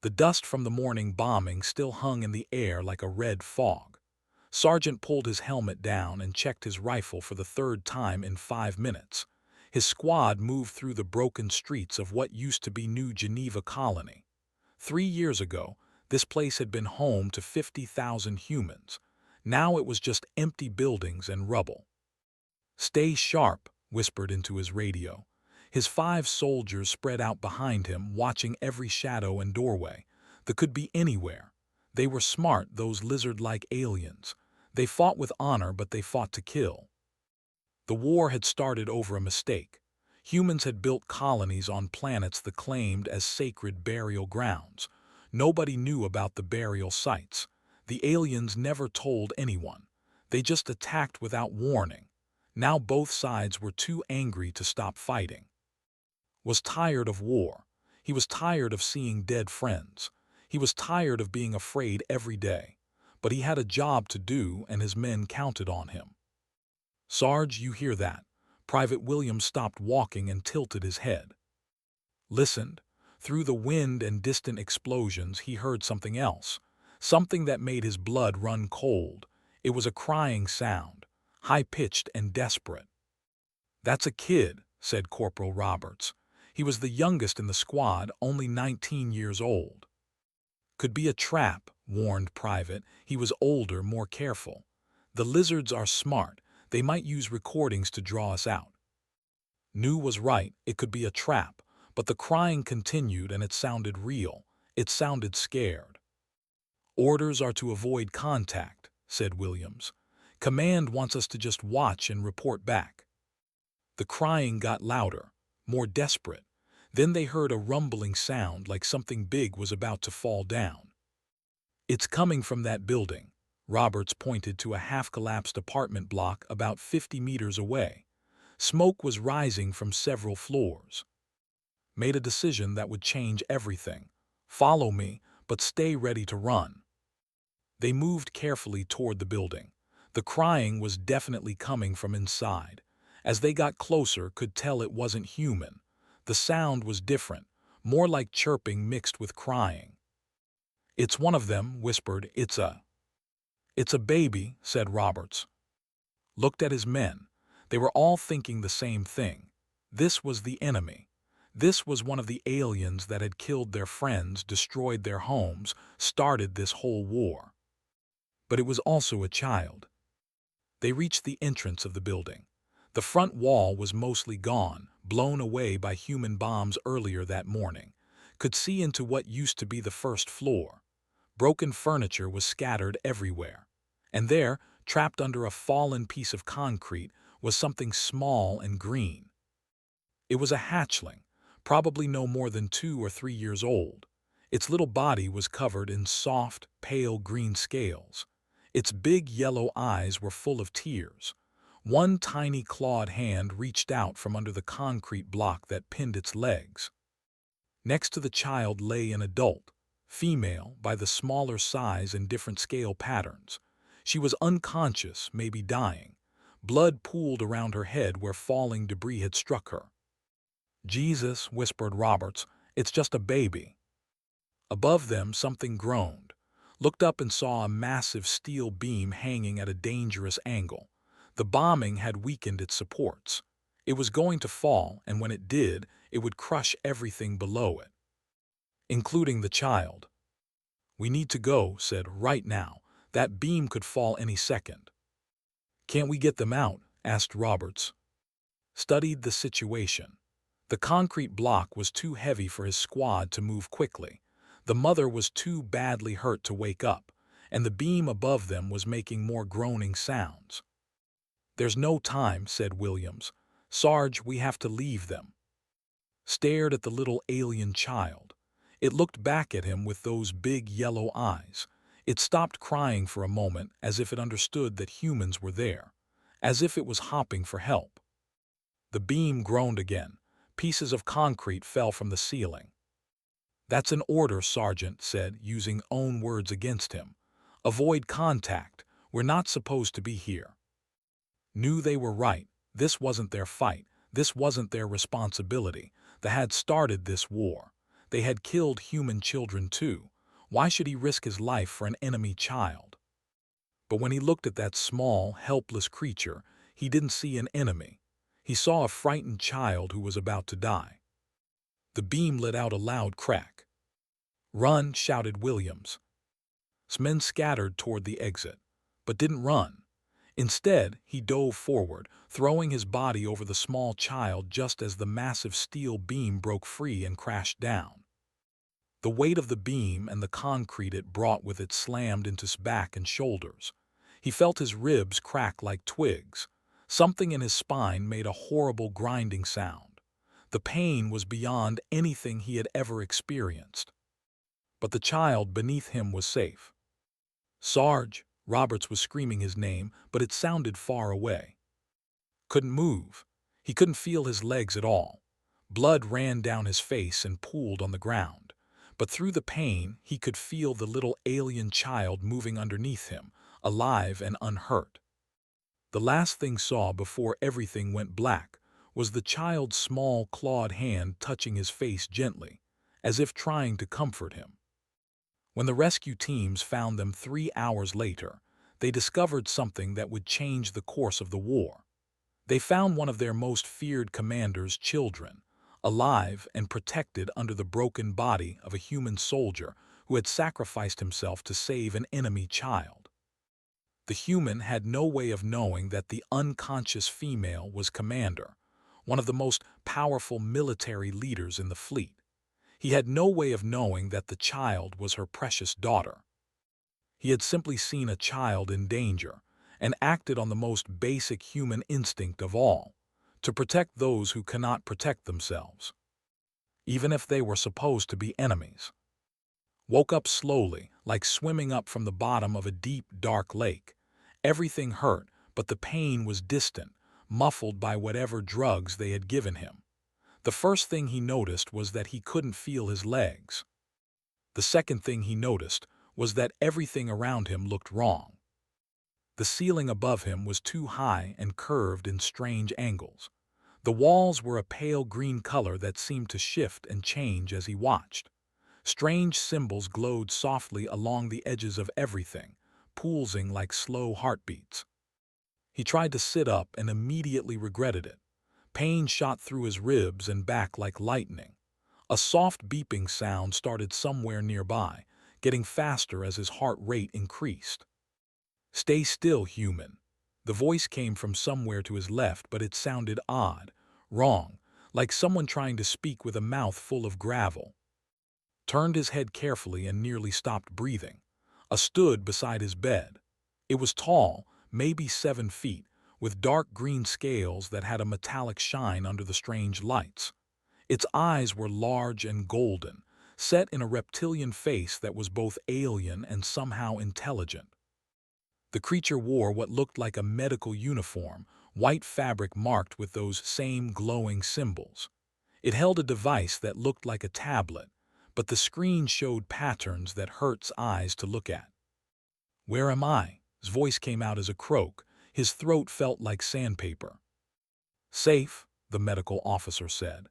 The dust from the morning bombing still hung in the air like a red fog. Sergeant pulled his helmet down and checked his rifle for the third time in 5 minutes. His squad moved through the broken streets of what used to be New Geneva Colony. 3 years ago, this place had been home to 50,000 humans. Now it was just empty buildings and rubble. "Stay sharp," whispered into his radio. His 5 soldiers spread out behind him, watching every shadow and doorway. That could be anywhere. They were smart, those lizard-like aliens. They fought with honor, but they fought to kill. The war had started over a mistake. Humans had built colonies on planets they claimed as sacred burial grounds. Nobody knew about the burial sites. The aliens never told anyone. They just attacked without warning. Now both sides were too angry to stop fighting. Was tired of war. He was tired of seeing dead friends. He was tired of being afraid every day. But he had a job to do, and his men counted on him. "Sarge, you hear that?" Private Williams stopped walking and tilted his head. Listened. Through the wind and distant explosions, he heard something else. Something that made his blood run cold. It was a crying sound, high-pitched and desperate. "That's a kid," said Corporal Roberts. He was the youngest in the squad, only 19 years old. "Could be a trap," warned Private. He was older, more careful. "The lizards are smart. They might use recordings to draw us out." New was right. It could be a trap. But the crying continued, and it sounded real. It sounded scared. "Orders are to avoid contact," said Williams. "Command wants us to just watch and report back." The crying got louder, more desperate. Then they heard a rumbling sound like something big was about to fall down. "It's coming from that building." Roberts pointed to a half-collapsed apartment block about 50 meters away. Smoke was rising from several floors. "Made a decision that would change everything. Follow me, but stay ready to run." They moved carefully toward the building. The crying was definitely coming from inside. As they got closer, could tell it wasn't human. The sound was different, more like chirping mixed with crying. "It's one of them," whispered. It's a baby," said Roberts. Looked at his men. They were all thinking the same thing. This was the enemy. This was one of the aliens that had killed their friends, destroyed their homes, started this whole war. But it was also a child. They reached the entrance of the building. The front wall was mostly gone, blown away by human bombs earlier that morning. Could see into what used to be the first floor. Broken furniture was scattered everywhere. And there, trapped under a fallen piece of concrete, was something small and green. It was a hatchling, probably no more than 2 or 3 years old. Its little body was covered in soft, pale green scales. Its big yellow eyes were full of tears. One tiny clawed hand reached out from under the concrete block that pinned its legs. Next to the child lay an adult, female by the smaller size and different scale patterns. She was unconscious, maybe dying. Blood pooled around her head where falling debris had struck her. "Jesus," whispered Roberts, "it's just a baby." Above them, something groaned. Looked up and saw a massive steel beam hanging at a dangerous angle. The bombing had weakened its supports. It was going to fall, and when it did, it would crush everything below it, including the child. "We need to go," said, "right now. That beam could fall any second." "Can't we get them out?" asked Roberts. Studied the situation. The concrete block was too heavy for his squad to move quickly. The mother was too badly hurt to wake up, and the beam above them was making more groaning sounds. "There's no time," said Williams. "Sarge, we have to leave them." Stared at the little alien child. It looked back at him with those big yellow eyes. It stopped crying for a moment, as if it understood that humans were there, as if it was hopping for help. The beam groaned again. Pieces of concrete fell from the ceiling. "That's an order," Sergeant said, using own words against him. "Avoid contact. We're not supposed to be here." Knew they were right. This wasn't their fight. This wasn't their responsibility. They had started this war. They had killed human children too. Why should he risk his life for an enemy child? But when he looked at that small, helpless creature, he didn't see an enemy. He saw a frightened child who was about to die. The beam let out a loud crack. "Run!" shouted Williams. Men scattered toward the exit, but didn't run. Instead, he dove forward, throwing his body over the small child just as the massive steel beam broke free and crashed down. The weight of the beam and the concrete it brought with it slammed into his back and shoulders. He felt his ribs crack like twigs. Something in his spine made a horrible grinding sound. The pain was beyond anything he had ever experienced. But the child beneath him was safe. "Sarge!" Roberts was screaming his name, but it sounded far away. Couldn't move. He couldn't feel his legs at all. Blood ran down his face and pooled on the ground. But through the pain, he could feel the little alien child moving underneath him, alive and unhurt. The last thing saw before everything went black was the child's small clawed hand touching his face gently, as if trying to comfort him. When the rescue teams found them 3 hours later, they discovered something that would change the course of the war. They found one of their most feared commander's children, alive and protected under the broken body of a human soldier who had sacrificed himself to save an enemy child. The human had no way of knowing that the unconscious female was commander, one of the most powerful military leaders in the fleet. He had no way of knowing that the child was her precious daughter. He had simply seen a child in danger and acted on the most basic human instinct of all, to protect those who cannot protect themselves, even if they were supposed to be enemies. Woke up slowly, like swimming up from the bottom of a deep, dark lake. Everything hurt, but the pain was distant, muffled by whatever drugs they had given him. The first thing he noticed was that he couldn't feel his legs. The second thing he noticed was that everything around him looked wrong. The ceiling above him was too high and curved in strange angles. The walls were a pale green color that seemed to shift and change as he watched. Strange symbols glowed softly along the edges of everything, pulsing like slow heartbeats. He tried to sit up and immediately regretted it. Pain shot through his ribs and back like lightning. A soft beeping sound started somewhere nearby, getting faster as his heart rate increased. "Stay still, human." The voice came from somewhere to his left, but it sounded odd, wrong, like someone trying to speak with a mouth full of gravel. Turned his head carefully and nearly stopped breathing. Stood beside his bed. It was tall, maybe 7 feet, with dark green scales that had a metallic shine under the strange lights. Its eyes were large and golden, set in a reptilian face that was both alien and somehow intelligent. The creature wore what looked like a medical uniform, white fabric marked with those same glowing symbols. It held a device that looked like a tablet, but the screen showed patterns that hurt's eyes to look at. "Where am I?" His voice came out as a croak. His throat felt like sandpaper. "Safe," the medical officer said.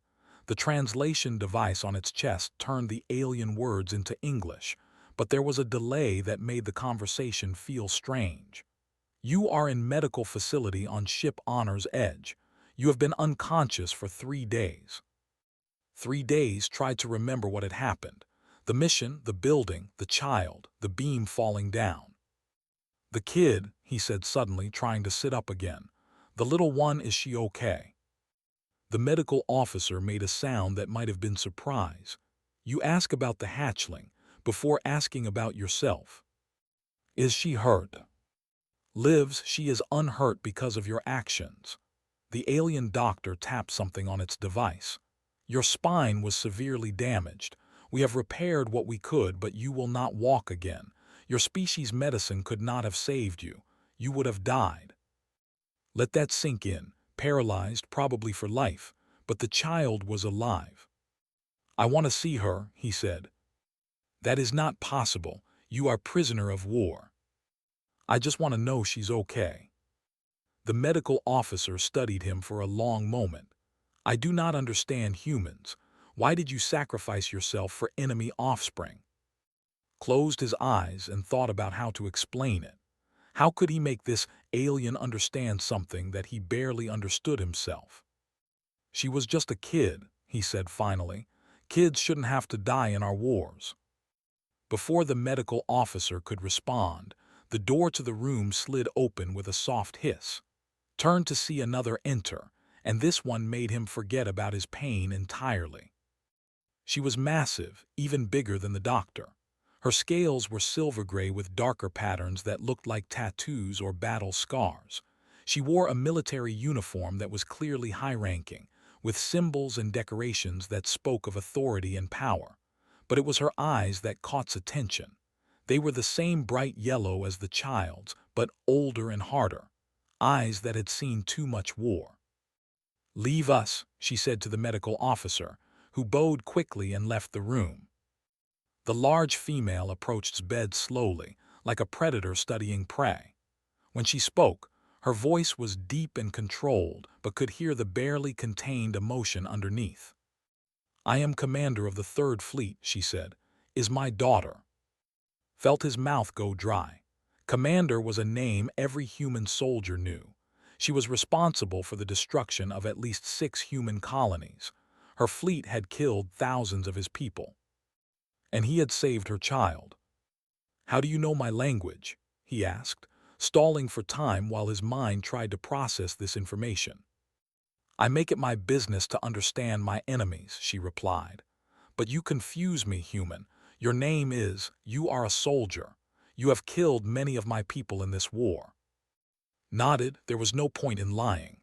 The translation device on its chest turned the alien words into English, but there was a delay that made the conversation feel strange. "You are in medical facility on Ship Honor's Edge. You have been unconscious for 3 days." 3 days tried to remember what had happened. The mission, the building, the child, the beam falling down. "The kid," he said suddenly, trying to sit up again. "The little one, is she okay?" The medical officer made a sound that might have been surprise. "You ask about the hatchling before asking about yourself. Is she hurt?" "Lives, she is unhurt because of your actions." The alien doctor tapped something on its device. "Your spine was severely damaged. We have repaired what we could, but you will not walk again. Your species' medicine could not have saved you. You would have died." Let that sink in. Paralyzed, probably for life, but the child was alive. "I want to see her," he said. "That is not possible. You are prisoner of war." "I just want to know she's okay." The medical officer studied him for a long moment. "I do not understand humans. Why did you sacrifice yourself for enemy offspring? Closed his eyes and thought about how to explain it. How could he make this alien understand something that he barely understood himself? She was just a kid, he said finally. Kids shouldn't have to die in our wars. Before the medical officer could respond, the door to the room slid open with a soft hiss. Turned to see another enter, and this one made him forget about his pain entirely. She was massive, even bigger than the doctor. Her scales were silver gray with darker patterns that looked like tattoos or battle scars. She wore a military uniform that was clearly high-ranking, with symbols and decorations that spoke of authority and power. But it was her eyes that caught attention. They were the same bright yellow as the child's, but older and harder. Eyes that had seen too much war. "Leave us," she said to the medical officer, who bowed quickly and left the room. The large female approached his bed slowly, like a predator studying prey. When she spoke, her voice was deep and controlled, but could hear the barely contained emotion underneath. "I am commander of the Third Fleet," she said. "Is my daughter." Felt his mouth go dry. Commander was a name every human soldier knew. She was responsible for the destruction of at least 6 human colonies. Her fleet had killed thousands of his people. And he had saved her child. "How do you know my language?" he asked, stalling for time while his mind tried to process this information. "I make it my business to understand my enemies," she replied. "But you confuse me, human. Your name is, you are a soldier. You have killed many of my people in this war." Nodded, there was no point in lying.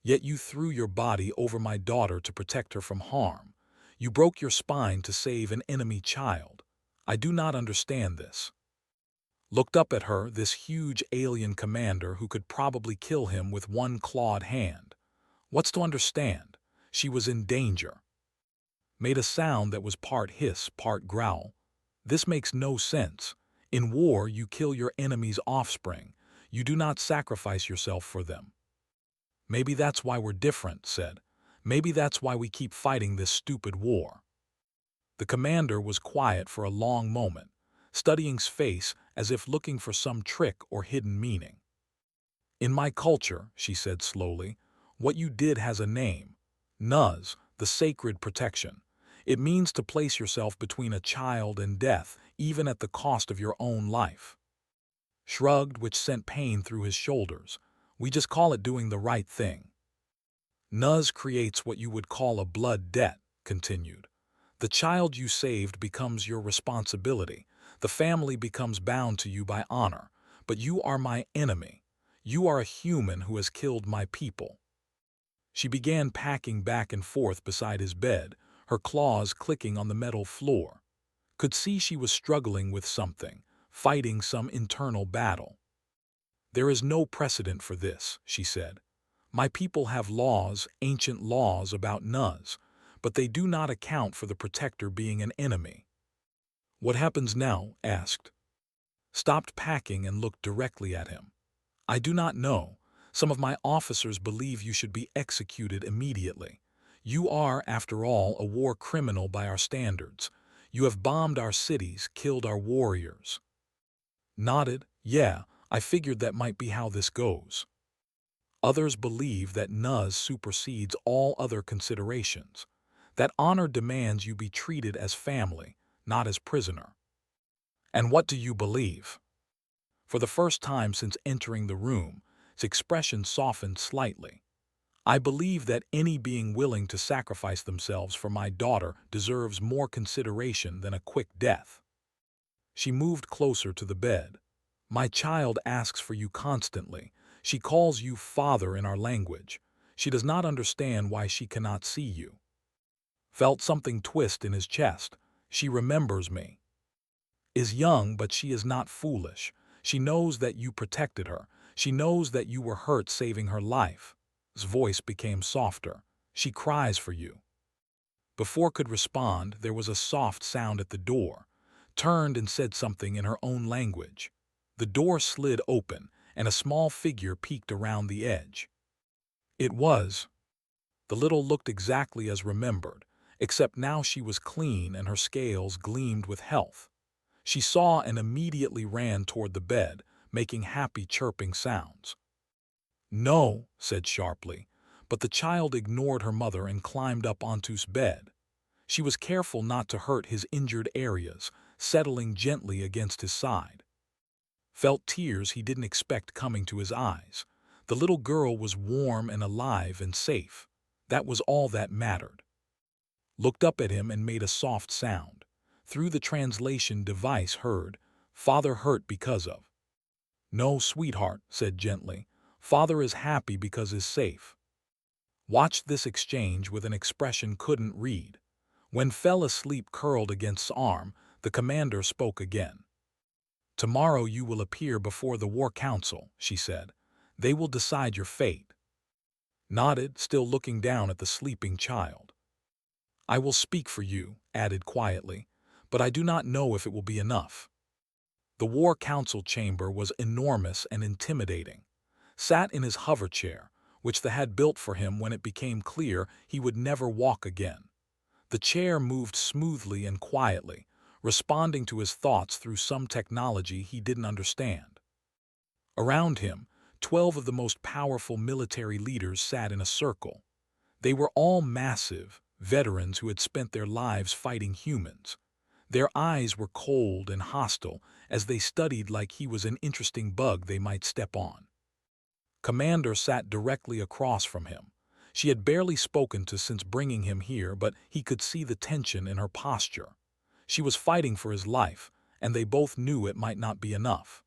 "Yet you threw your body over my daughter to protect her from harm. You broke your spine to save an enemy child. I do not understand this." Looked up at her, this huge alien commander who could probably kill him with one clawed hand. What's to understand? She was in danger. Made a sound that was part hiss, part growl. "This makes no sense. In war, you kill your enemy's offspring. You do not sacrifice yourself for them." "Maybe that's why we're different," said. "Maybe that's why we keep fighting this stupid war." The commander was quiet for a long moment, studying his face as if looking for some trick or hidden meaning. "In my culture," she said slowly, "what you did has a name. Nuz, the sacred protection. It means to place yourself between a child and death, even at the cost of your own life." Shrugged, which sent pain through his shoulders. "We just call it doing the right thing." "Nuz creates what you would call a blood debt," continued. "The child you saved becomes your responsibility. The family becomes bound to you by honor. But you are my enemy. You are a human who has killed my people." She began packing back and forth beside his bed, her claws clicking on the metal floor. Could see she was struggling with something, fighting some internal battle. "There is no precedent for this," she said. "My people have laws, ancient laws about Nuz, but they do not account for the protector being an enemy." "What happens now?" asked. Stopped packing and looked directly at him. "I do not know. Some of my officers believe you should be executed immediately. You are, after all, a war criminal by our standards. You have bombed our cities, killed our warriors." Nodded. "Yeah, I figured that might be how this goes." Others believe that Nuz supersedes all other considerations, that honor demands you be treated as family, not as prisoner. "And what do you believe?" For the first time since entering the room, his expression softened slightly. "I believe that any being willing to sacrifice themselves for my daughter deserves more consideration than a quick death." She moved closer to the bed. "My child asks for you constantly. She calls you father in our language. She does not understand why she cannot see you." Felt something twist in his chest. "She remembers me." "Is young, but she is not foolish. She knows that you protected her. She knows that you were hurt saving her life." His voice became softer. "She cries for you." Before could respond, there was a soft sound at the door. Turned and said something in her own language. The door slid open, and a small figure peeked around the edge. It was. The little looked exactly as remembered, except now she was clean and her scales gleamed with health. She saw and immediately ran toward the bed, making happy chirping sounds. "No," said sharply, but the child ignored her mother and climbed up onto's bed. She was careful not to hurt his injured areas, settling gently against his side. Felt tears he didn't expect coming to his eyes. The little girl was warm and alive and safe. That was all that mattered. Looked up at him and made a soft sound. Through the translation device heard, "Father hurt because of." "No, sweetheart," said gently. "Father is happy because is safe." Watched this exchange with an expression couldn't read. When fell asleep curled against his arm, the commander spoke again. "Tomorrow you will appear before the War Council," she said. "They will decide your fate." Nodded, still looking down at the sleeping child. "I will speak for you," added quietly, "but I do not know if it will be enough." The War Council chamber was enormous and intimidating. Sat in his hover chair, which they had built for him when it became clear he would never walk again. The chair moved smoothly and quietly, responding to his thoughts through some technology he didn't understand. Around him, 12 of the most powerful military leaders sat in a circle. They were all massive, veterans who had spent their lives fighting humans. Their eyes were cold and hostile as they studied like he was an interesting bug they might step on. Commander sat directly across from him. She had barely spoken to since bringing him here, but he could see the tension in her posture. She was fighting for his life, and they both knew it might not be enough.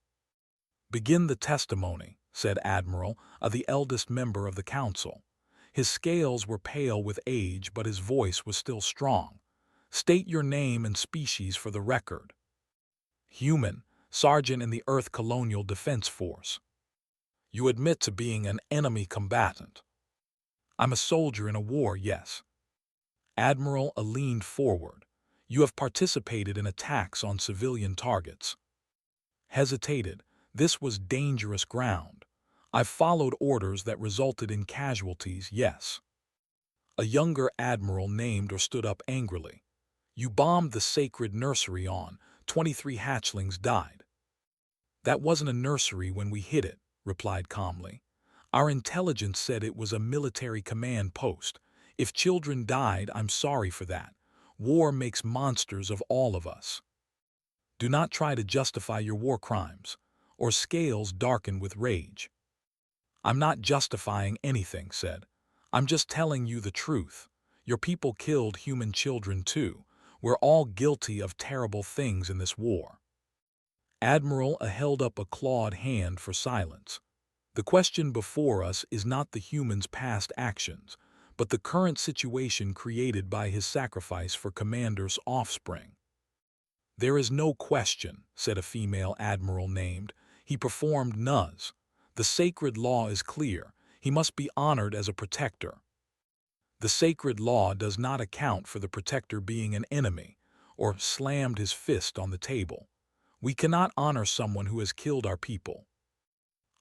"Begin the testimony," said Admiral, the eldest member of the council. His scales were pale with age, but his voice was still strong. "State your name and species for the record." "Human, Sergeant in the Earth Colonial Defense Force." "You admit to being an enemy combatant." "I'm a soldier in a war, yes." Admiral leaned forward. "You have participated in attacks on civilian targets." Hesitated. This was dangerous ground. "I've followed orders that resulted in casualties, yes." A younger admiral named or stood up angrily. "You bombed the sacred nursery on, 23 hatchlings died." "That wasn't a nursery when we hit it," replied calmly. "Our intelligence said it was a military command post. If children died, I'm sorry for that. War makes monsters of all of us. Do not try to justify your war crimes," or scales darkened with rage. "I'm not justifying anything," said. "I'm just telling you the truth. Your people killed human children too. We're all guilty of terrible things in this war." Admiral held up a clawed hand for silence. "The question before us is not the human's past actions, but the current situation created by his sacrifice for Commander's offspring." "There is no question," said a female admiral named. "He performed nuz. The sacred law is clear. He must be honored as a protector." "The sacred law does not account for the protector being an enemy," or slammed his fist on the table. "We cannot honor someone who has killed our people."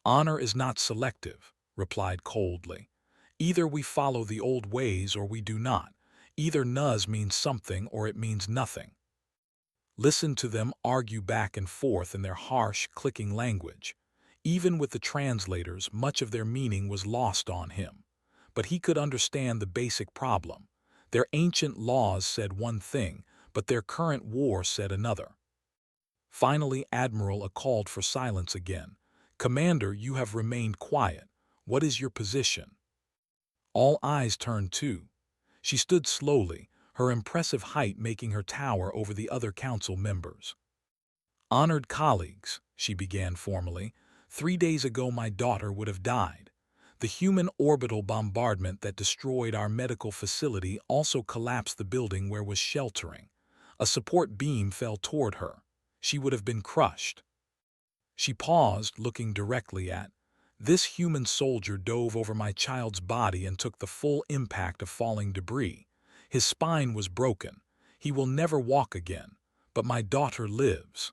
"Honor is not selective," replied coldly. "Either we follow the old ways or we do not. Either nuz means something or it means nothing." Listen to them argue back and forth in their harsh, clicking language. Even with the translators, much of their meaning was lost on him. But he could understand the basic problem. Their ancient laws said one thing, but their current war said another. Finally, Admiral called for silence again. "Commander, you have remained quiet. What is your position?" All eyes turned too. She stood slowly, her impressive height making her tower over the other council members. "Honored colleagues," she began formally, 3 days ago my daughter would have died. The human orbital bombardment that destroyed our medical facility also collapsed the building where was sheltering. A support beam fell toward her. She would have been crushed." She paused, looking directly at. "This human soldier dove over my child's body and took the full impact of falling debris. His spine was broken. He will never walk again. But my daughter lives."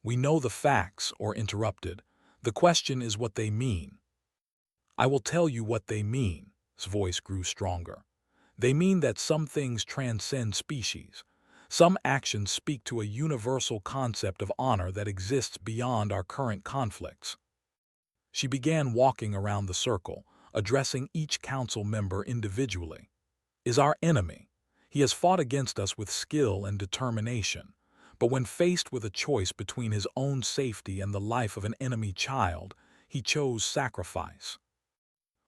"We know the facts," or interrupted. "The question is what they mean." "I will tell you what they mean." His voice grew stronger. They mean that some things transcend species. Some actions speak to a universal concept of honor that exists beyond our current conflicts. She began walking around the circle, addressing each council member individually. Is our enemy. He has fought against us with skill and determination, but when faced with a choice between his own safety and the life of an enemy child, he chose sacrifice.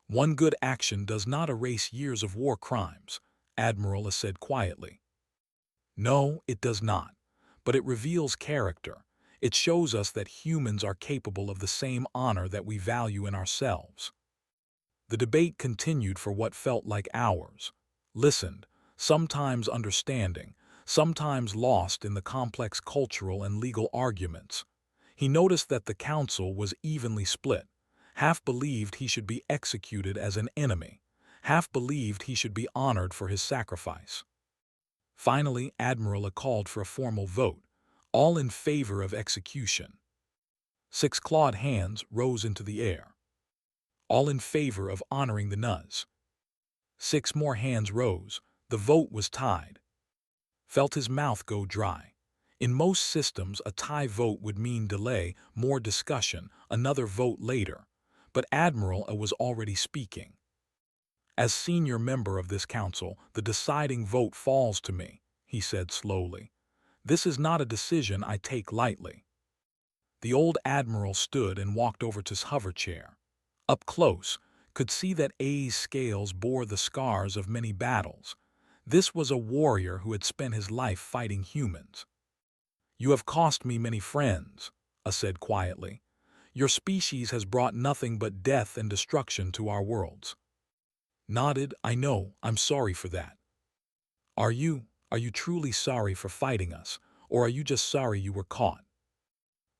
One good action does not erase years of war crimes, Admiral said quietly. No, it does not, but it reveals character. It shows us that humans are capable of the same honor that we value in ourselves. The debate continued for what felt like hours. Listened, sometimes understanding, sometimes lost in the complex cultural and legal arguments. He noticed that the council was evenly split. Half believed he should be executed as an enemy. Half believed he should be honored for his sacrifice. Finally, Admiral called for a formal vote, all in favor of execution. 6 clawed hands rose into the air. All in favor of honoring the Nuz. 6 more hands rose. The vote was tied. Felt his mouth go dry. In most systems, a tie vote would mean delay, more discussion, another vote later. But Admiral was already speaking. As senior member of this council, the deciding vote falls to me, he said slowly. This is not a decision I take lightly. The old Admiral stood and walked over to his hover chair. Up close, could see that A's scales bore the scars of many battles. This was a warrior who had spent his life fighting humans. You have cost me many friends, A said quietly. Your species has brought nothing but death and destruction to our worlds. Nodded, I know, I'm sorry for that. Are you truly sorry for fighting us, or are you just sorry you were caught?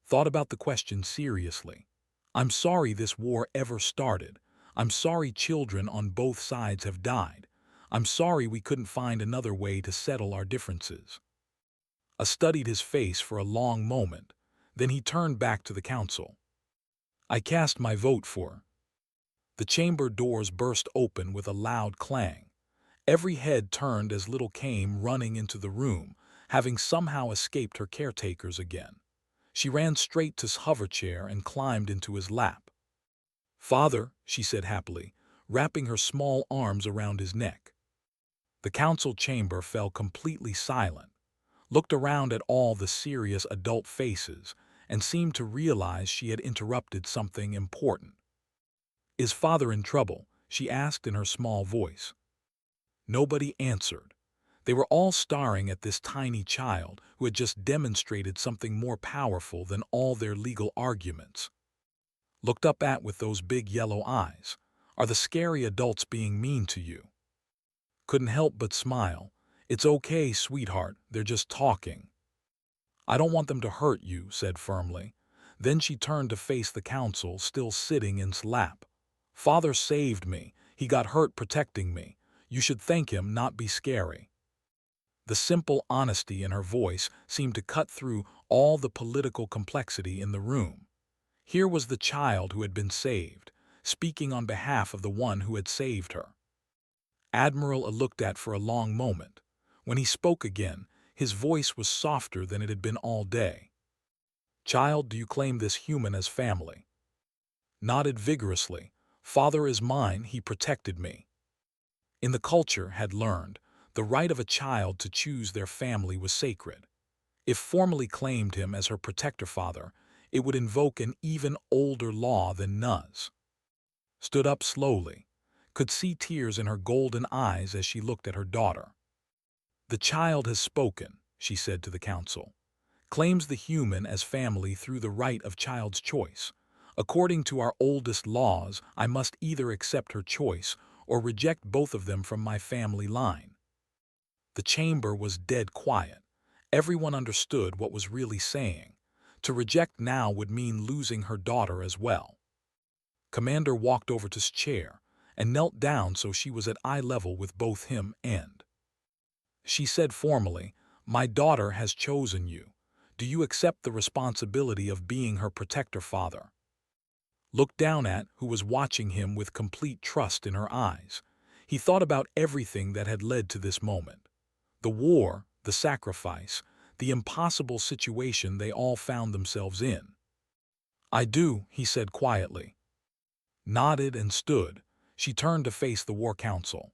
Thought about the question seriously. I'm sorry this war ever started. I'm sorry children on both sides have died. I'm sorry we couldn't find another way to settle our differences. A studied his face for a long moment. Then he turned back to the council. I cast my vote for. The chamber doors burst open with a loud clang. Every head turned as Little came running into the room, having somehow escaped her caretakers again. She ran straight to his hover chair and climbed into his lap. Father, she said happily, wrapping her small arms around his neck. The council chamber fell completely silent, looked around at all the serious adult faces, and seemed to realize she had interrupted something important. Is Father in trouble? She asked in her small voice. Nobody answered. They were all staring at this tiny child who had just demonstrated something more powerful than all their legal arguments. Looked up at with those big yellow eyes. Are the scary adults being mean to you? Couldn't help but smile. It's okay, sweetheart, they're just talking. I don't want them to hurt you, said firmly. Then she turned to face the council, still sitting in his lap. Father saved me. He got hurt protecting me. You should thank him, not be scary. The simple honesty in her voice seemed to cut through all the political complexity in the room. Here was the child who had been saved, speaking on behalf of the one who had saved her. Admiral looked at for a long moment. When he spoke again, his voice was softer than it had been all day. Child, do you claim this human as family? Nodded vigorously. Father is mine, he protected me. In the culture had learned, the right of a child to choose their family was sacred. If formally claimed him as her protector father, it would invoke an even older law than Nuz. Stood up slowly, could see tears in her golden eyes as she looked at her daughter. The child has spoken, she said to the council. Claims the human as family through the right of child's choice. According to our oldest laws, I must either accept her choice or reject both of them from my family line. The chamber was dead quiet. Everyone understood what was really saying. To reject now would mean losing her daughter as well. Commander walked over to his chair and knelt down so she was at eye level with both him and. She said formally, My daughter has chosen you. Do you accept the responsibility of being her protector father? Looked down at who was watching him with complete trust in her eyes. He thought about everything that had led to this moment. The war, the sacrifice, the impossible situation they all found themselves in. "I do," he said quietly. Nodded and stood. She turned to face the War Council.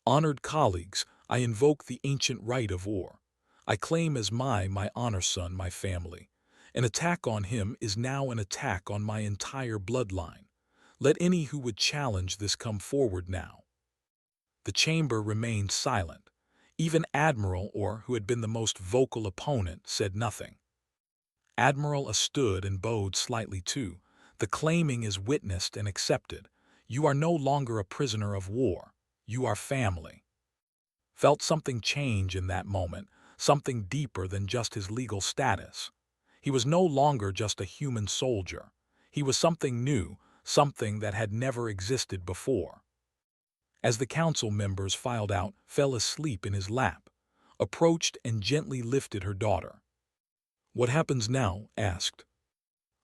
"Honored colleagues, I invoke the ancient right of war. I claim as my honor son, my family. An attack on him is now an attack on my entire bloodline. Let any who would challenge this come forward now." The chamber remained silent. Even Admiral Orr, who had been the most vocal opponent, said nothing. Admiral A stood and bowed slightly too. "The claiming is witnessed and accepted. You are no longer a prisoner of war. You are family." Felt something change in that moment, something deeper than just his legal status. He was no longer just a human soldier. He was something new, something that had never existed before. As the council members filed out, fell asleep in his lap, approached and gently lifted her daughter. "What happens now?" asked.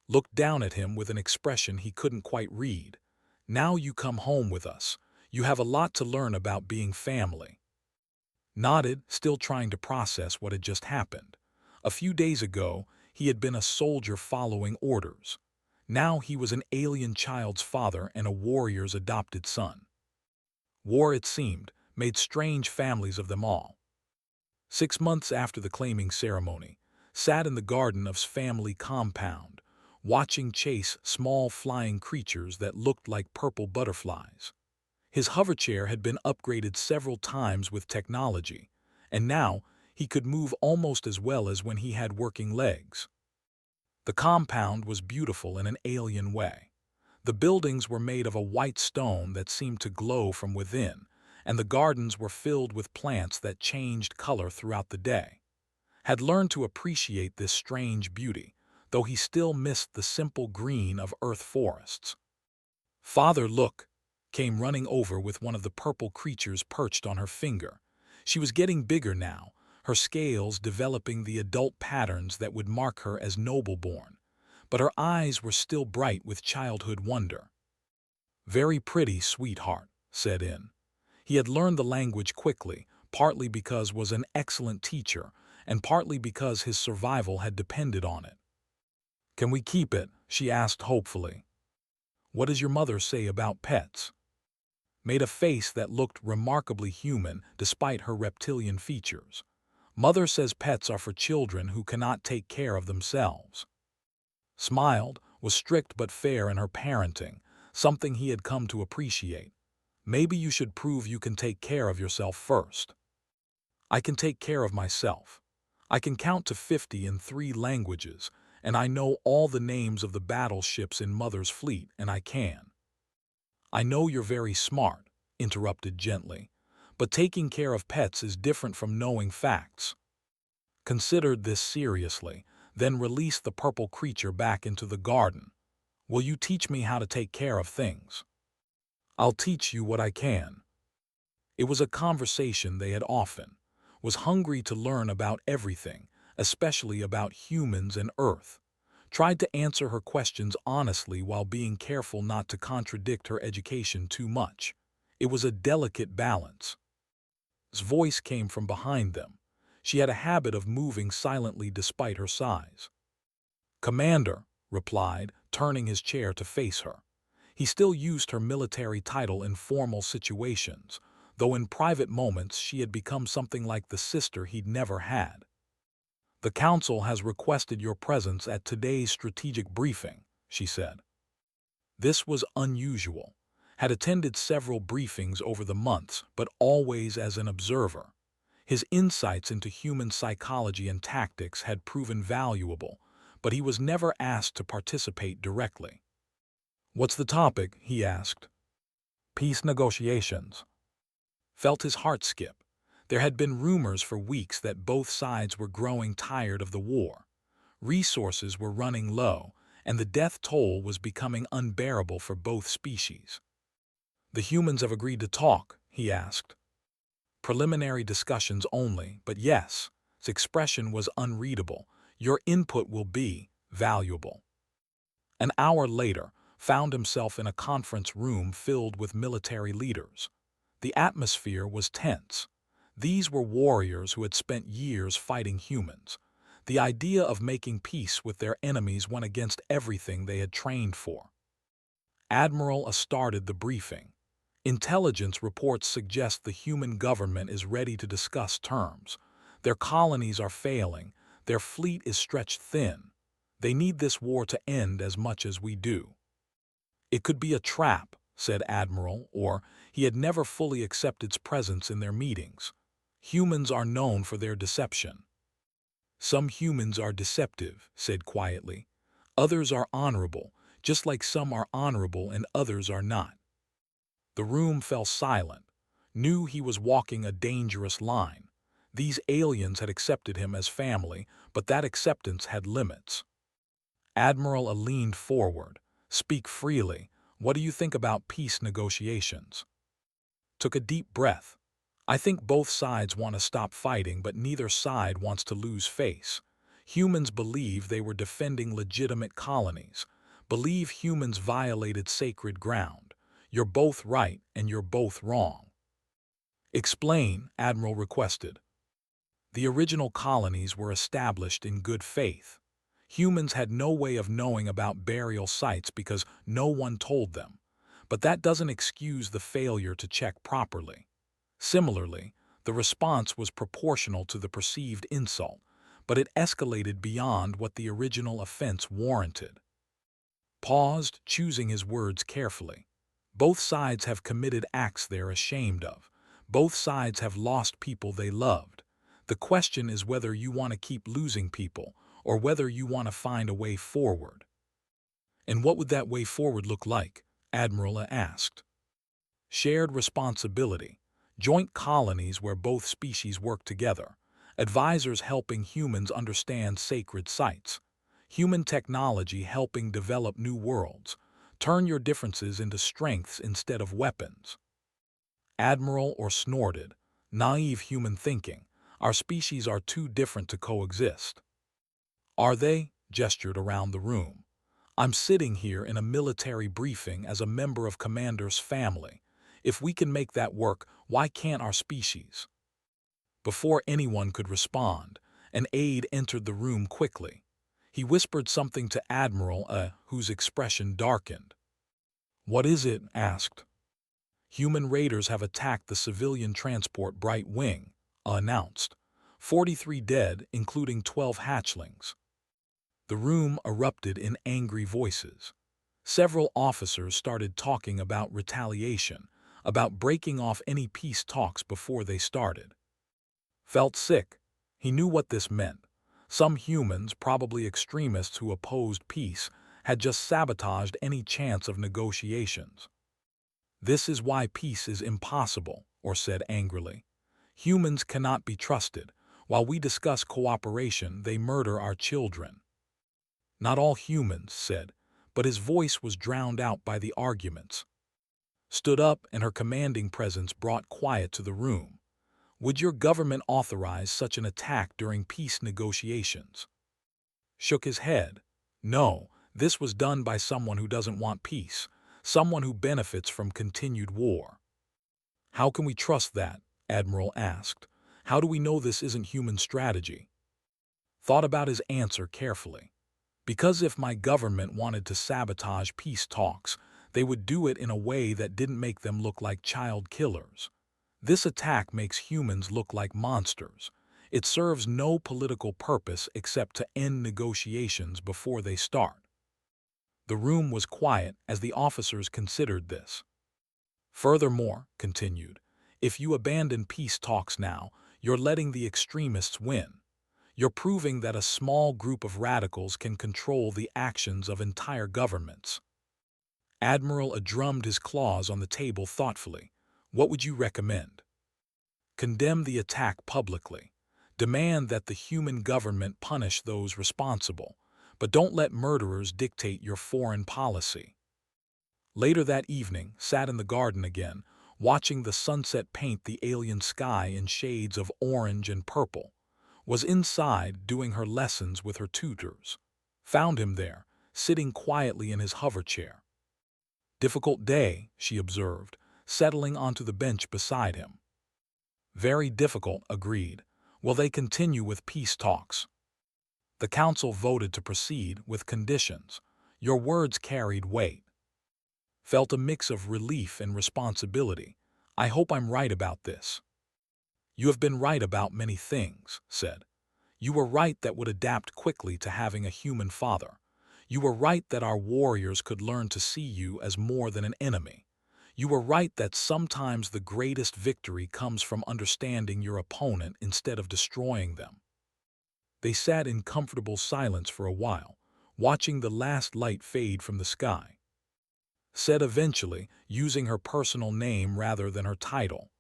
Looked down at him with an expression he couldn't quite read. "Now you come home with us. You have a lot to learn about being family." Nodded, still trying to process what had just happened. A few days ago, he had been a soldier following orders. Now he was an alien child's father and a warrior's adopted son. War, it seemed, made strange families of them all. 6 months after the claiming ceremony, sat in the garden of his family compound, watching chase small flying creatures that looked like purple butterflies. His hoverchair had been upgraded several times with technology, and now he could move almost as well as when he had working legs. The compound was beautiful in an alien way. The buildings were made of a white stone that seemed to glow from within, and the gardens were filled with plants that changed color throughout the day. Had learned to appreciate this strange beauty, though he still missed the simple green of earth forests. "Father, look!" came running over with one of the purple creatures perched on her finger. She was getting bigger now, her scales developing the adult patterns that would mark her as noble-born, but her eyes were still bright with childhood wonder. "Very pretty, sweetheart," said In. He had learned the language quickly, partly because was an excellent teacher, and partly because his survival had depended on it. "Can we keep it?" she asked hopefully. "What does your mother say about pets?" Made a face that looked remarkably human despite her reptilian features. "Mother says pets are for children who cannot take care of themselves." Smiled, was strict but fair in her parenting, something he had come to appreciate. "Maybe you should prove you can take care of yourself first." "I can take care of myself. I can count to 50 in 3 languages, and I know all the names of the battleships in Mother's fleet, and I can." "I know you're very smart," interrupted gently, "but taking care of pets is different from knowing facts." Considered this seriously, then released the purple creature back into the garden. "Will you teach me how to take care of things?" "I'll teach you what I can." It was a conversation they had often. Was hungry to learn about everything, especially about humans and Earth. Tried to answer her questions honestly while being careful not to contradict her education too much. It was a delicate balance. His voice came from behind them. She had a habit of moving silently despite her size. "Commander," replied, turning his chair to face her. He still used her military title in formal situations, though in private moments she had become something like the sister he'd never had. "The Council has requested your presence at today's strategic briefing," she said. This was unusual. Had attended several briefings over the months, but always as an observer. His insights into human psychology and tactics had proven valuable, but he was never asked to participate directly. "What's the topic?" he asked. "Peace negotiations." Felt his heart skip. There had been rumors for weeks that both sides were growing tired of the war. Resources were running low, and the death toll was becoming unbearable for both species. "The humans have agreed to talk?" he asked. "Preliminary discussions only, but yes." His expression was unreadable. "Your input will be valuable." An hour later, found himself in a conference room filled with military leaders. The atmosphere was tense. These were warriors who had spent years fighting humans. The idea of making peace with their enemies went against everything they had trained for. Admiral A started the briefing. Intelligence reports suggest the human government is ready to discuss terms. Their colonies are failing. Their fleet is stretched thin. They need this war to end as much as we do. It could be a trap, said Admiral, or he had never fully accepted its presence in their meetings. Humans are known for their deception. Some humans are deceptive, said quietly. Others are honorable, just like some are honorable and others are not. The room fell silent. Knew he was walking a dangerous line. These aliens had accepted him as family, but that acceptance had limits. Admiral A leaned forward. Speak freely. What do you think about peace negotiations? Took a deep breath. I think both sides want to stop fighting, but neither side wants to lose face. Humans believe they were defending legitimate colonies. Believe humans violated sacred ground. You're both right and you're both wrong. Explain, Admiral requested. The original colonies were established in good faith. Humans had no way of knowing about burial sites because no one told them. But that doesn't excuse the failure to check properly. Similarly, the response was proportional to the perceived insult, but it escalated beyond what the original offense warranted. Paused, choosing his words carefully. Both sides have committed acts they're ashamed of. Both sides have lost people they loved. The question is whether you want to keep losing people or whether you want to find a way forward. And what would that way forward look like? Admiral asked. Shared responsibility. Joint colonies where both species work together. Advisors helping humans understand sacred sites. Human technology helping develop new worlds. Turn your differences into strengths instead of weapons. Admiral or snorted. Naive human thinking. Our species are too different to coexist. Are they? Gestured around the room. I'm sitting here in a military briefing as a member of Commander's family. If we can make that work, why can't our species? Before anyone could respond, an aide entered the room quickly. He whispered something to Admiral A, whose expression darkened. What is it? Asked. Human raiders have attacked the civilian transport Bright Wing, announced. 43 dead, including 12 hatchlings. The room erupted in angry voices. Several officers started talking about retaliation, about breaking off any peace talks before they started. Felt sick. He knew what this meant. Some humans, probably extremists who opposed peace, had just sabotaged any chance of negotiations. This is why peace is impossible, or said angrily. Humans cannot be trusted. While we discuss cooperation, they murder our children. Not all humans, said, but his voice was drowned out by the arguments. Stood up, and her commanding presence brought quiet to the room. Would your government authorize such an attack during peace negotiations? Shook his head. No, this was done by someone who doesn't want peace, someone who benefits from continued war. How can we trust that? Admiral asked. How do we know this isn't human strategy? Thought about his answer carefully. Because if my government wanted to sabotage peace talks, they would do it in a way that didn't make them look like child killers. This attack makes humans look like monsters. It serves no political purpose except to end negotiations before they start. The room was quiet as the officers considered this. Furthermore, continued, if you abandon peace talks now, you're letting the extremists win. You're proving that a small group of radicals can control the actions of entire governments. Admiral drummed his claws on the table thoughtfully. What would you recommend? Condemn the attack publicly. Demand that the human government punish those responsible, but don't let murderers dictate your foreign policy. Later that evening, sat in the garden again, watching the sunset paint the alien sky in shades of orange and purple. Was inside doing her lessons with her tutors. Found him there, sitting quietly in his hover chair. Difficult day, she observed. settling onto the bench beside him. Very difficult, agreed. Will they continue with peace talks? The council voted to proceed with conditions. Your words carried weight. Felt a mix of relief and responsibility. I hope I'm right about this. You have been right about many things, said. You were right that would adapt quickly to having a human father. You were right that our warriors could learn to see you as more than an enemy. You were right that sometimes the greatest victory comes from understanding your opponent instead of destroying them. They sat in comfortable silence for a while, watching the last light fade from the sky. Said eventually, using her personal name rather than her title,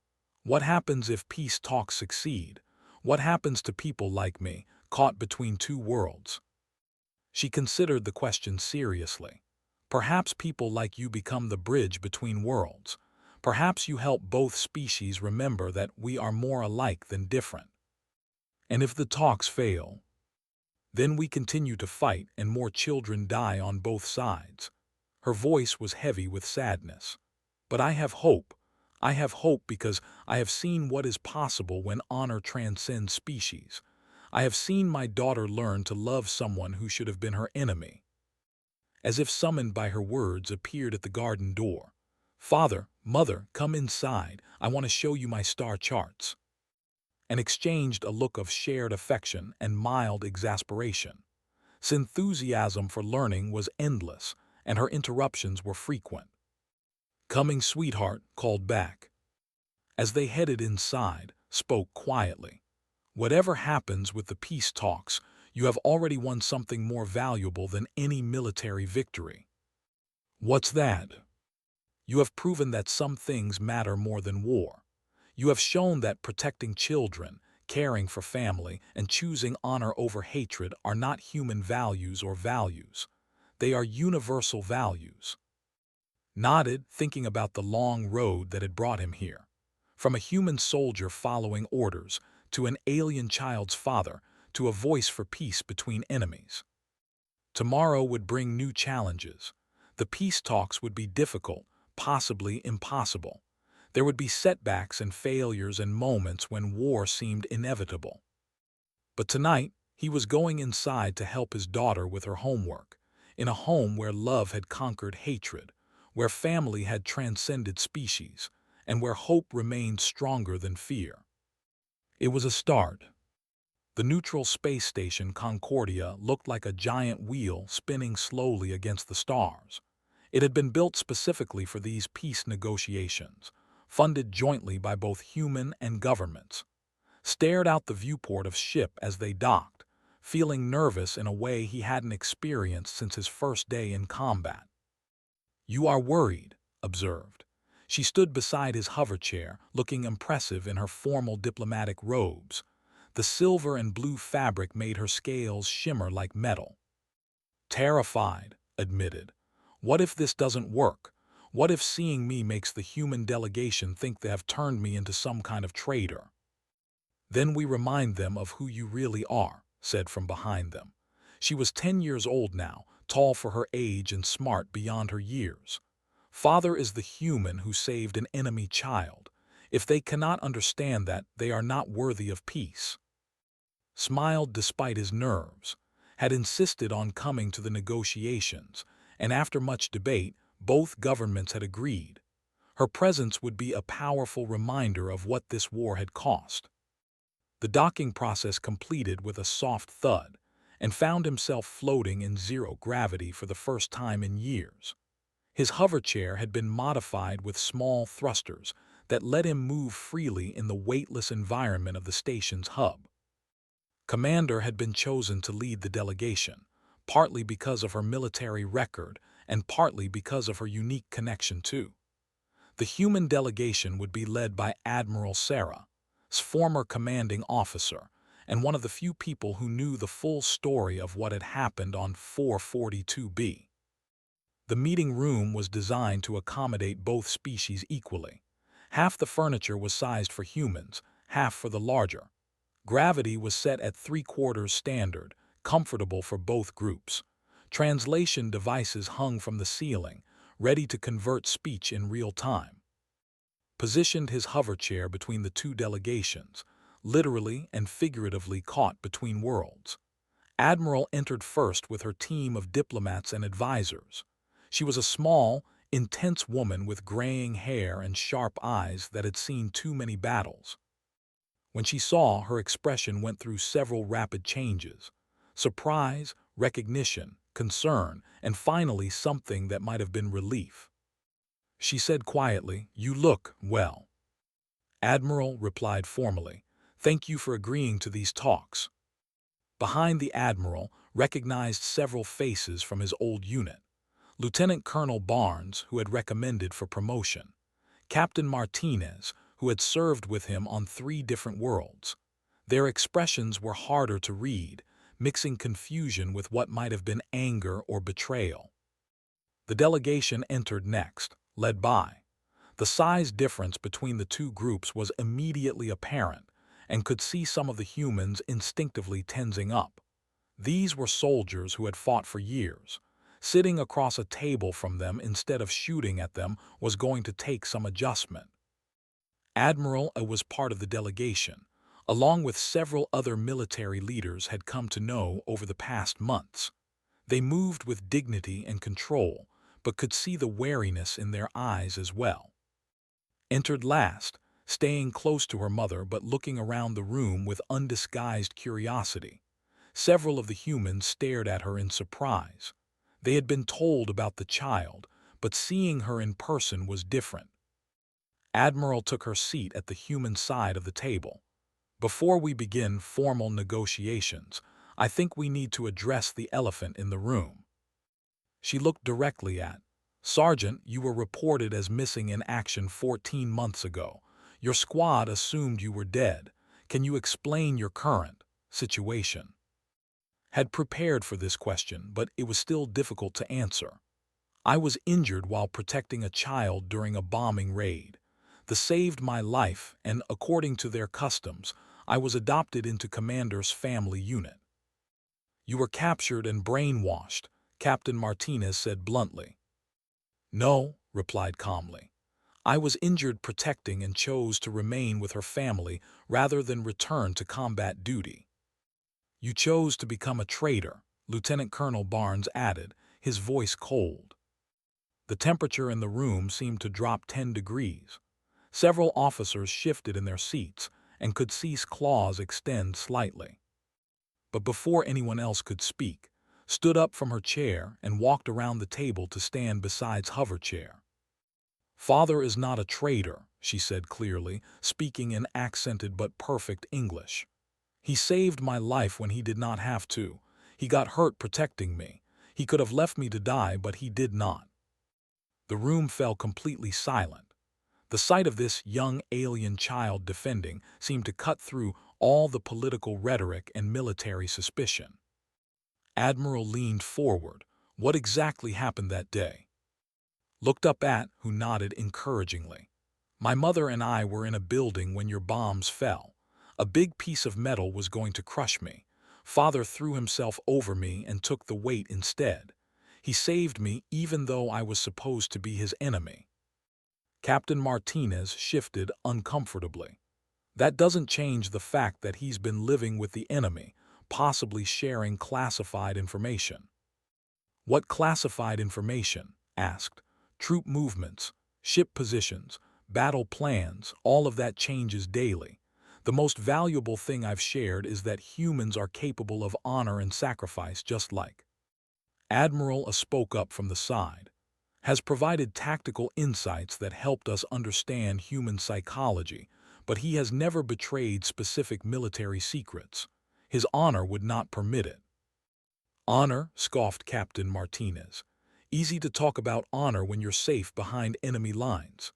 "What happens if peace talks succeed? What happens to people like me, caught between two worlds?" She considered the question seriously. Perhaps people like you become the bridge between worlds. Perhaps you help both species remember that we are more alike than different. And if the talks fail, then we continue to fight and more children die on both sides. Her voice was heavy with sadness. But I have hope. I have hope because I have seen what is possible when honor transcends species. I have seen my daughter learn to love someone who should have been her enemy. As if summoned by her words, appeared at the garden door. Father, mother, come inside. I want to show you my star charts. And exchanged a look of shared affection and mild exasperation. His enthusiasm for learning was endless, and her interruptions were frequent. Coming, sweetheart, called back. As they headed inside, spoke quietly. Whatever happens with the peace talks, you have already won something more valuable than any military victory. What's that? You have proven that some things matter more than war. You have shown that protecting children, caring for family, and choosing honor over hatred are not human values or values. They are universal values. Nodded, thinking about the long road that had brought him here. From a human soldier following orders, to an alien child's father, to a voice for peace between enemies. Tomorrow would bring new challenges. The peace talks would be difficult, possibly impossible. There would be setbacks and failures and moments when war seemed inevitable. But tonight, he was going inside to help his daughter with her homework, in a home where love had conquered hatred, where family had transcended species, and where hope remained stronger than fear. It was a start. The neutral space station Concordia looked like a giant wheel spinning slowly against the stars. It had been built specifically for these peace negotiations, funded jointly by both human and governments. Stared out the viewport of ship as they docked, feeling nervous in a way he hadn't experienced since his first day in combat. You are worried, observed. She stood beside his hover chair, looking impressive in her formal diplomatic robes. The silver and blue fabric made her scales shimmer like metal. Terrified, admitted. What if this doesn't work? What if seeing me makes the human delegation think they have turned me into some kind of traitor? Then we remind them of who you really are, said from behind them. She was 10 years old now, tall for her age and smart beyond her years. Father is the human who saved an enemy child. If they cannot understand that, they are not worthy of peace. Smiled despite his nerves, had insisted on coming to the negotiations, and after much debate, both governments had agreed. Her presence would be a powerful reminder of what this war had cost. The docking process completed with a soft thud, and found himself floating in zero gravity for the first time in years. His hover chair had been modified with small thrusters that let him move freely in the weightless environment of the station's hub. Commander had been chosen to lead the delegation, partly because of her military record and partly because of her unique connection too. The human delegation would be led by Admiral Sarah's former commanding officer, and one of the few people who knew the full story of what had happened on 442B. The meeting room was designed to accommodate both species equally. Half the furniture was sized for humans, half for the larger. Gravity was set at 3/4 standard, comfortable for both groups. Translation devices hung from the ceiling, ready to convert speech in real time. positioned his hover chair between the two delegations, literally and figuratively caught between worlds. Admiral entered first with her team of diplomats and advisors. She was a small, intense woman with graying hair and sharp eyes that had seen too many battles. When she saw, her expression went through several rapid changes: surprise, recognition, concern, and finally something that might have been relief. She said quietly, "You look well." Admiral replied formally, "Thank you for agreeing to these talks." Behind the Admiral recognized several faces from his old unit. Lieutenant Colonel Barnes, who had recommended for promotion. Captain Martinez, who had served with him on 3 different worlds. Their expressions were harder to read, mixing confusion with what might have been anger or betrayal. The delegation entered next, led by. The size difference between the two groups was immediately apparent, and could see some of the humans instinctively tensing up. These were soldiers who had fought for years. Sitting across a table from them instead of shooting at them was going to take some adjustment. Admiral A was part of the delegation, along with several other military leaders had come to know over the past months. They moved with dignity and control, but could see the wariness in their eyes as well. Entered last, staying close to her mother but looking around the room with undisguised curiosity. Several of the humans stared at her in surprise. They had been told about the child, but seeing her in person was different. Admiral took her seat at the human side of the table. "Before we begin formal negotiations, I think we need to address the elephant in the room." She looked directly at, "Sergeant, you were reported as missing in action 14 months ago. Your squad assumed you were dead. Can you explain your current situation?" Had prepared for this question, but it was still difficult to answer. "I was injured while protecting a child during a bombing raid. They saved my life, and according to their customs, I was adopted into Commander's family unit." "You were captured and brainwashed," Captain Martinez said bluntly. "No," replied calmly. "I was injured protecting and chose to remain with her family rather than return to combat duty." "You chose to become a traitor," Lieutenant Colonel Barnes added, his voice cold. The temperature in the room seemed to drop 10 degrees. Several officers shifted in their seats and could see claws extend slightly. But before anyone else could speak, stood up from her chair and walked around the table to stand beside's hover chair. "Father is not a traitor," she said clearly, speaking in accented but perfect English. "He saved my life when he did not have to. He got hurt protecting me. He could have left me to die, but he did not." The room fell completely silent. The sight of this young alien child defending seemed to cut through all the political rhetoric and military suspicion. Admiral leaned forward. "What exactly happened that day?" Looked up at, who nodded encouragingly. "My mother and I were in a building when your bombs fell. A big piece of metal was going to crush me. Father threw himself over me and took the weight instead. He saved me even though I was supposed to be his enemy." Captain Martinez shifted uncomfortably. "That doesn't change the fact that he's been living with the enemy, possibly sharing classified information." "What classified information?" asked. "Troop movements, ship positions, battle plans, all of that changes daily. The most valuable thing I've shared is that humans are capable of honor and sacrifice just like." Admiral A spoke up from the side. "Has provided tactical insights that helped us understand human psychology, but he has never betrayed specific military secrets. His honor would not permit it." "Honor?" scoffed Captain Martinez. "Easy to talk about honor when you're safe behind enemy lines."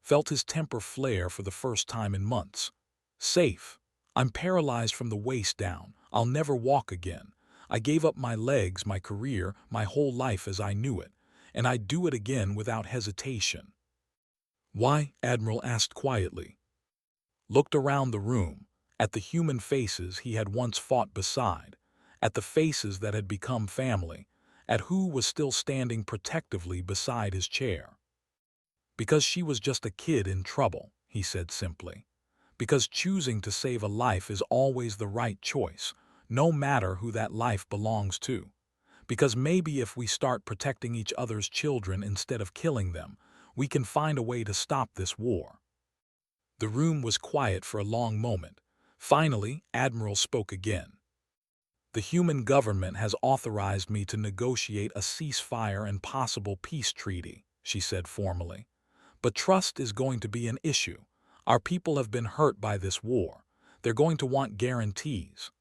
Felt his temper flare for the first time in months. "Safe? I'm paralyzed from the waist down. I'll never walk again. I gave up my legs, my career, my whole life as I knew it, and I'd do it again without hesitation." "Why?" Admiral asked quietly. Looked around the room, at the human faces he had once fought beside, at the faces that had become family, at who was still standing protectively beside his chair. Because she was just a kid in trouble, he said simply. Because choosing to save a life is always the right choice, no matter who that life belongs to. Because maybe if we start protecting each other's children instead of killing them, we can find a way to stop this war. The room was quiet for a long moment. Finally, Admiral spoke again. The human government has authorized me to negotiate a ceasefire and possible peace treaty, she said formally. But trust is going to be an issue. Our people have been hurt by this war. They're going to want guarantees.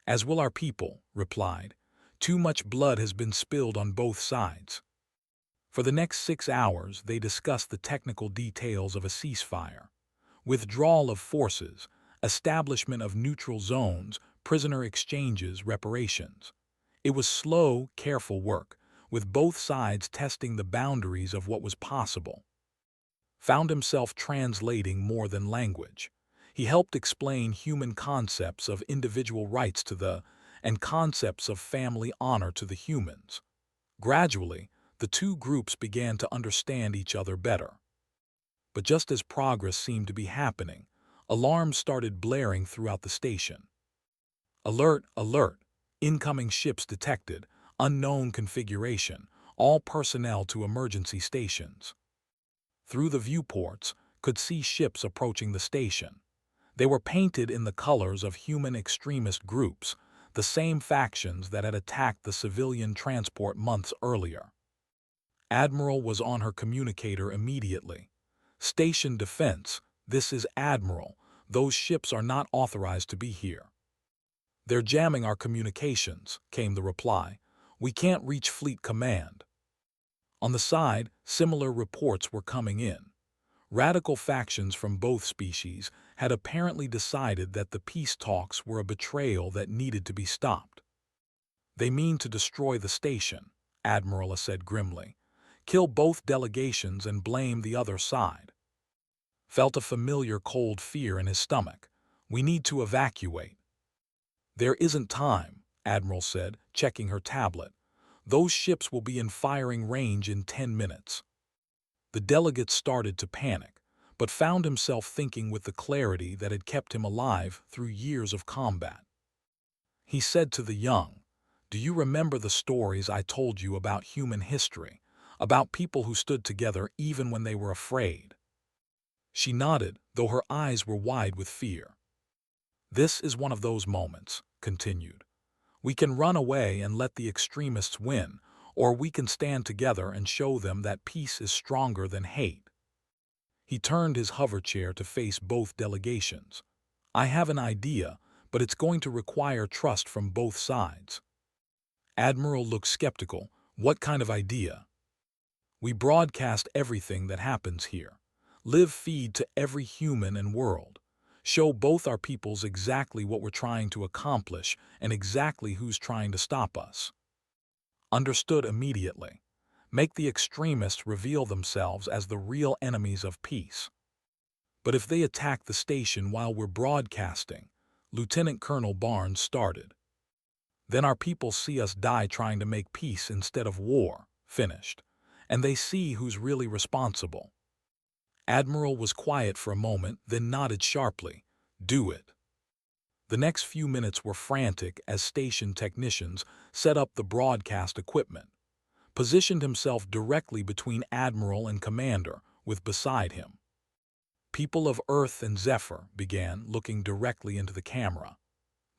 As will our people, replied. Too much blood has been spilled on both sides. For the next 6 hours, they discussed the technical details of a ceasefire. Withdrawal of forces, establishment of neutral zones, prisoner exchanges, reparations. It was slow, careful work, with both sides testing the boundaries of what was possible. Found himself translating more than language. He helped explain human concepts of individual rights and concepts of family honor to the humans. Gradually, the two groups began to understand each other better. But just as progress seemed to be happening, alarms started blaring throughout the station. Alert, alert, incoming ships detected, unknown configuration, all personnel to emergency stations. Through the viewports, could see ships approaching the station. They were painted in the colors of human extremist groups, the same factions that had attacked the civilian transport months earlier. Admiral was on her communicator immediately. Station defense, this is Admiral. Those ships are not authorized to be here. They're jamming our communications, came the reply. We can't reach Fleet Command. On the side, similar reports were coming in. Radical factions from both species had apparently decided that the peace talks were a betrayal that needed to be stopped. They mean to destroy the station, Admiral said grimly. Kill both delegations and blame the other side. Felt a familiar cold fear in his stomach. We need to evacuate. There isn't time, Admiral said, checking her tablet. Those ships will be in firing range in 10 minutes. The delegate started to panic, but found himself thinking with the clarity that had kept him alive through years of combat. He said to the young, "Do you remember the stories I told you about human history, about people who stood together even when they were afraid?" She nodded, though her eyes were wide with fear. "This is one of those moments," continued. "We can run away and let the extremists win, or we can stand together and show them that peace is stronger than hate." He turned his hover chair to face both delegations. "I have an idea, but it's going to require trust from both sides." Admiral looked skeptical. "What kind of idea?" "We broadcast everything that happens here. Live feed to every human and world. Show both our peoples exactly what we're trying to accomplish and exactly who's trying to stop us." Understood immediately. Make the extremists reveal themselves as the real enemies of peace. "But if they attack the station while we're broadcasting," Lieutenant Colonel Barnes started. "Then our people see us die trying to make peace instead of war," finished. "And they see who's really responsible." Admiral was quiet for a moment, then nodded sharply. "Do it." The next few minutes were frantic as station technicians set up the broadcast equipment. Positioned himself directly between Admiral and Commander, with beside him. "People of Earth and Zephyr," began, looking directly into the camera.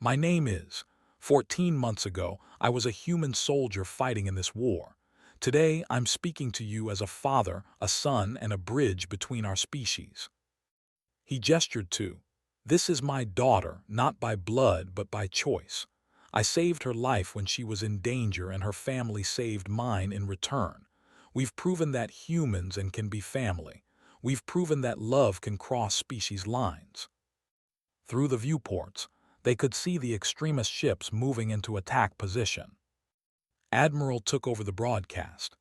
"My name is. 14 months ago, I was a human soldier fighting in this war. Today, I'm speaking to you as a father, a son, and a bridge between our species." He gestured to. "This is my daughter, not by blood but by choice. I saved her life when she was in danger and her family saved mine in return. We've proven that humans can be family. We've proven that love can cross species lines." Through the viewports, they could see the extremist ships moving into attack position. Admiral took over the broadcast.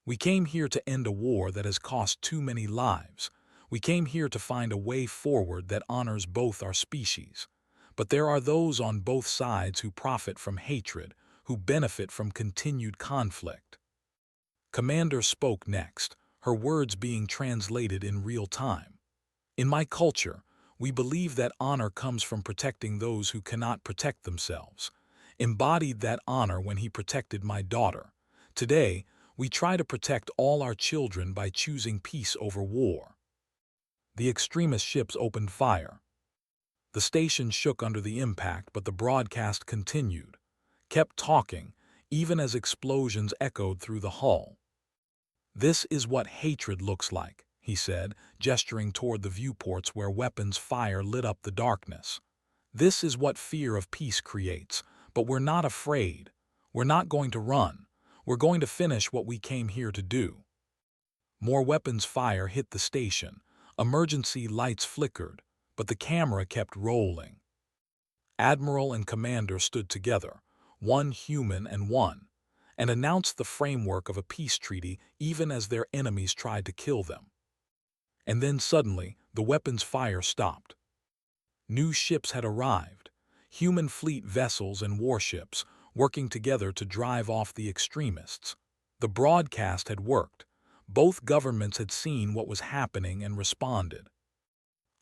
"We came here to end a war that has cost too many lives. We came here to find a way forward that honors both our species. But there are those on both sides who profit from hatred, who benefit from continued conflict." Commander spoke next, her words being translated in real time. In my culture, we believe that honor comes from protecting those who cannot protect themselves. Embodied that honor when he protected my daughter. Today, we try to protect all our children by choosing peace over war. The extremist ships opened fire. The station shook under the impact, but the broadcast continued, kept talking, even as explosions echoed through the hull. "This is what hatred looks like," he said, gesturing toward the viewports where weapons fire lit up the darkness. "This is what fear of peace creates, but we're not afraid. We're not going to run. We're going to finish what we came here to do." More weapons fire hit the station. Emergency lights flickered, but the camera kept rolling. Admiral and commander stood together, one human and announced the framework of a peace treaty even as their enemies tried to kill them. And then suddenly, the weapons fire stopped. New ships had arrived, human fleet vessels and warships, working together to drive off the extremists. The broadcast had worked. Both governments had seen what was happening and responded.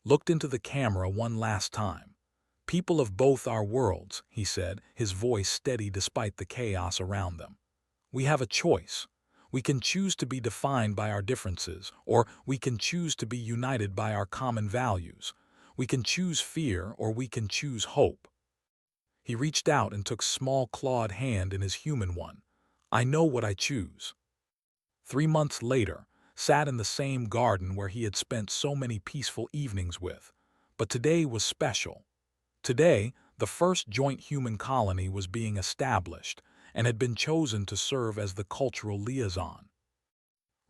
Looked into the camera one last time. "People of both our worlds," he said, his voice steady despite the chaos around them. "We have a choice. We can choose to be defined by our differences, or we can choose to be united by our common values. We can choose fear, or we can choose hope." He reached out and took small clawed hand in his human one. "I know what I choose." 3 months later, sat in the same garden where he had spent so many peaceful evenings with. But today was special. Today, the first joint human colony was being established and had been chosen to serve as the cultural liaison.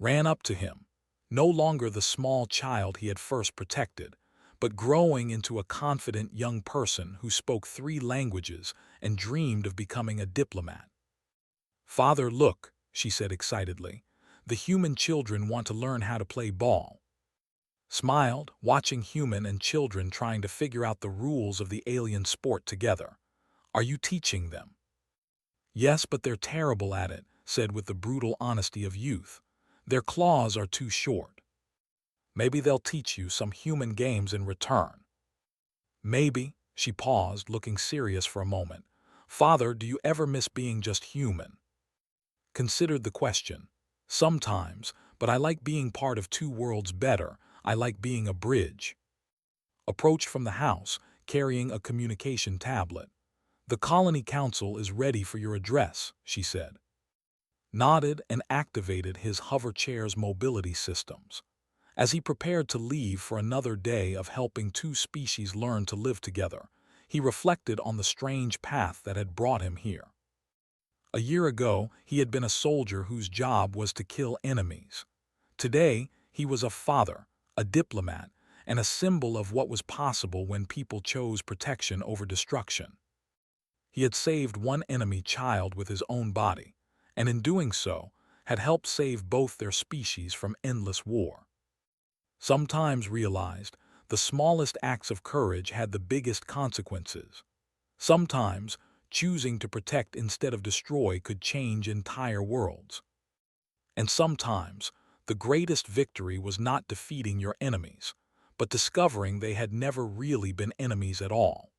Ran up to him, no longer the small child he had first protected, but growing into a confident young person who spoke 3 languages and dreamed of becoming a diplomat. "Father, look," she said excitedly. "The human children want to learn how to play ball." Smiled, watching human and children trying to figure out the rules of the alien sport together. "Are you teaching them?" "Yes, but they're terrible at it," said with the brutal honesty of youth. "Their claws are too short." "Maybe they'll teach you some human games in return." "Maybe." She paused, looking serious for a moment. "Father, do you ever miss being just human?" Considered the question. "Sometimes, but I like being part of 2 worlds better. I like being a bridge." Approached from the house, carrying a communication tablet. "The Colony Council is ready for your address," she said. Nodded and activated his hover chair's mobility systems. As he prepared to leave for another day of helping 2 species learn to live together, he reflected on the strange path that had brought him here. A year ago, he had been a soldier whose job was to kill enemies. Today, he was a father, a diplomat, and a symbol of what was possible when people chose protection over destruction. He had saved one enemy child with his own body, and in doing so, had helped save both their species from endless war. Sometimes realized, the smallest acts of courage had the biggest consequences. Sometimes, choosing to protect instead of destroy could change entire worlds. And sometimes, the greatest victory was not defeating your enemies, but discovering they had never really been enemies at all.